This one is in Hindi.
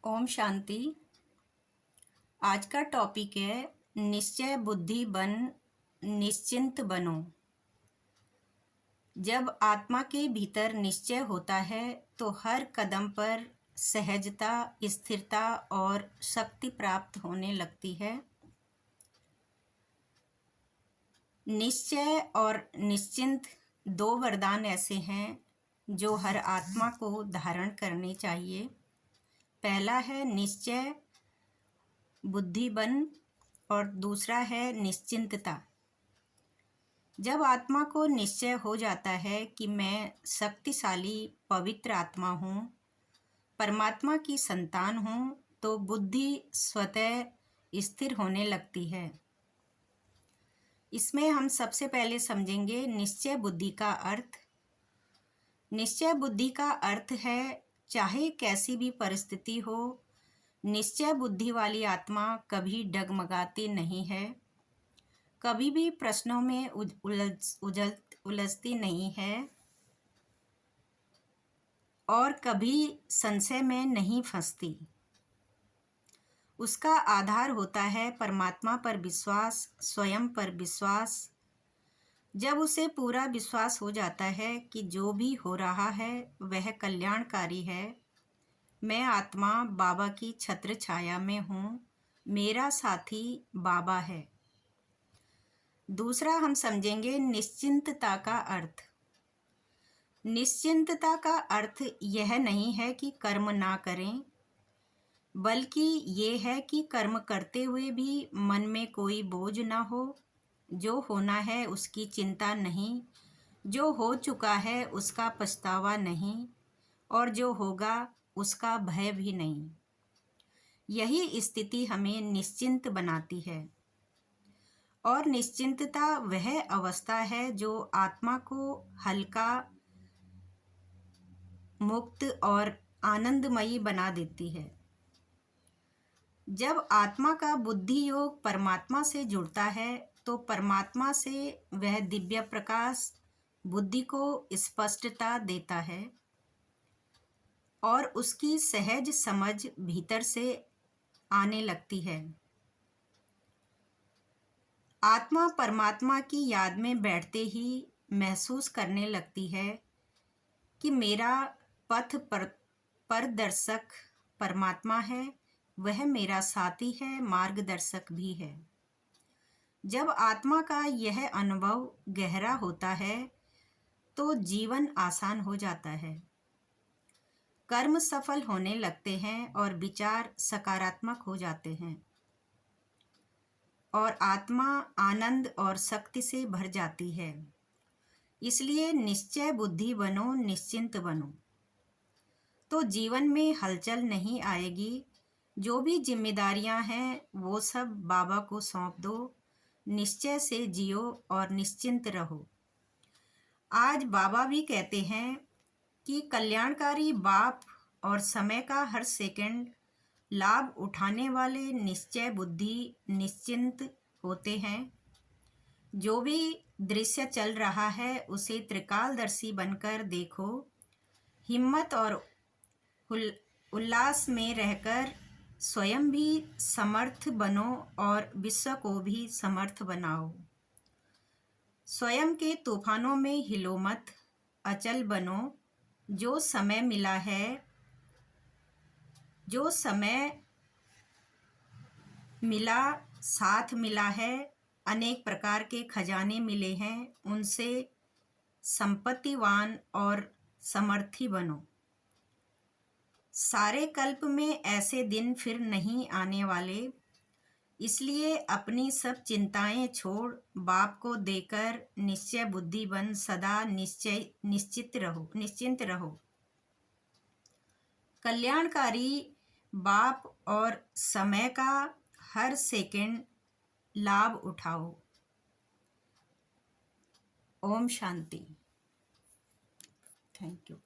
ओम शांति। आज का टॉपिक है निश्चय बुद्धि बन निश्चिंत बनो। जब आत्मा के भीतर निश्चय होता है तो हर कदम पर सहजता, स्थिरता और शक्ति प्राप्त होने लगती है। निश्चय और निश्चिंत दो वरदान ऐसे हैं जो हर आत्मा को धारण करने चाहिए। पहला है निश्चय बुद्धि बन और दूसरा है निश्चिंतता। जब आत्मा को निश्चय हो जाता है कि मैं शक्तिशाली पवित्र आत्मा हूँ, परमात्मा की संतान हूँ, तो बुद्धि स्वतः स्थिर होने लगती है। इसमें हम सबसे पहले समझेंगे निश्चय बुद्धि का अर्थ। निश्चय बुद्धि का अर्थ है चाहे कैसी भी परिस्थिति हो, निश्चय बुद्धि वाली आत्मा कभी डगमगाती नहीं है, कभी भी प्रश्नों में उलझती नहीं है और कभी संशय में नहीं फंसती। उसका आधार होता है परमात्मा पर विश्वास, स्वयं पर विश्वास। जब उसे पूरा विश्वास हो जाता है कि जो भी हो रहा है वह कल्याणकारी है, मैं आत्मा बाबा की छत्र छाया में हूँ, मेरा साथी बाबा है। दूसरा हम समझेंगे निश्चिंतता का अर्थ। निश्चिंतता का अर्थ यह नहीं है कि कर्म ना करें, बल्कि ये है कि कर्म करते हुए भी मन में कोई बोझ ना हो। जो होना है उसकी चिंता नहीं, जो हो चुका है उसका पछतावा नहीं, और जो होगा उसका भय भी नहीं। यही स्थिति हमें निश्चिंत बनाती है। और निश्चिंतता वह अवस्था है जो आत्मा को हल्का, मुक्त और आनंदमयी बना देती है। जब आत्मा का बुद्धि योग परमात्मा से जुड़ता है तो परमात्मा से वह दिव्य प्रकाश बुद्धि को स्पष्टता देता है और उसकी सहज समझ भीतर से आने लगती है। आत्मा परमात्मा की याद में बैठते ही महसूस करने लगती है कि मेरा पथ प्रदर्शक परमात्मा है, वह मेरा साथी है, मार्गदर्शक भी है। जब आत्मा का यह अनुभव गहरा होता है तो जीवन आसान हो जाता है, कर्म सफल होने लगते हैं और विचार सकारात्मक हो जाते हैं और आत्मा आनंद और शक्ति से भर जाती है। इसलिए निश्चय बुद्धि बनो, निश्चिंत बनो, तो जीवन में हलचल नहीं आएगी। जो भी जिम्मेदारियां हैं वो सब बाबा को सौंप दो, निश्चय से जियो और निश्चिंत रहो। आज बाबा भी कहते हैं कि कल्याणकारी बाप और समय का हर सेकंड लाभ उठाने वाले निश्चय बुद्धि निश्चिंत होते हैं। जो भी दृश्य चल रहा है उसे त्रिकालदर्शी बनकर देखो। हिम्मत और उल्लास में रहकर स्वयं भी समर्थ बनो और विश्व को भी समर्थ बनाओ। स्वयं के तूफानों में हिलो मत, अचल बनो। जो समय मिला है, जो समय मिला, साथ मिला है, अनेक प्रकार के खजाने मिले हैं, उनसे संपत्तिवान और समर्थी बनो। सारे कल्प में ऐसे दिन फिर नहीं आने वाले, इसलिए अपनी सब चिंताएं छोड़ बाप को देकर निश्चय बुद्धि बन सदा निश्चिंत रहो। कल्याणकारी बाप और समय का हर सेकंड लाभ उठाओ। ओम शांति। Thank you.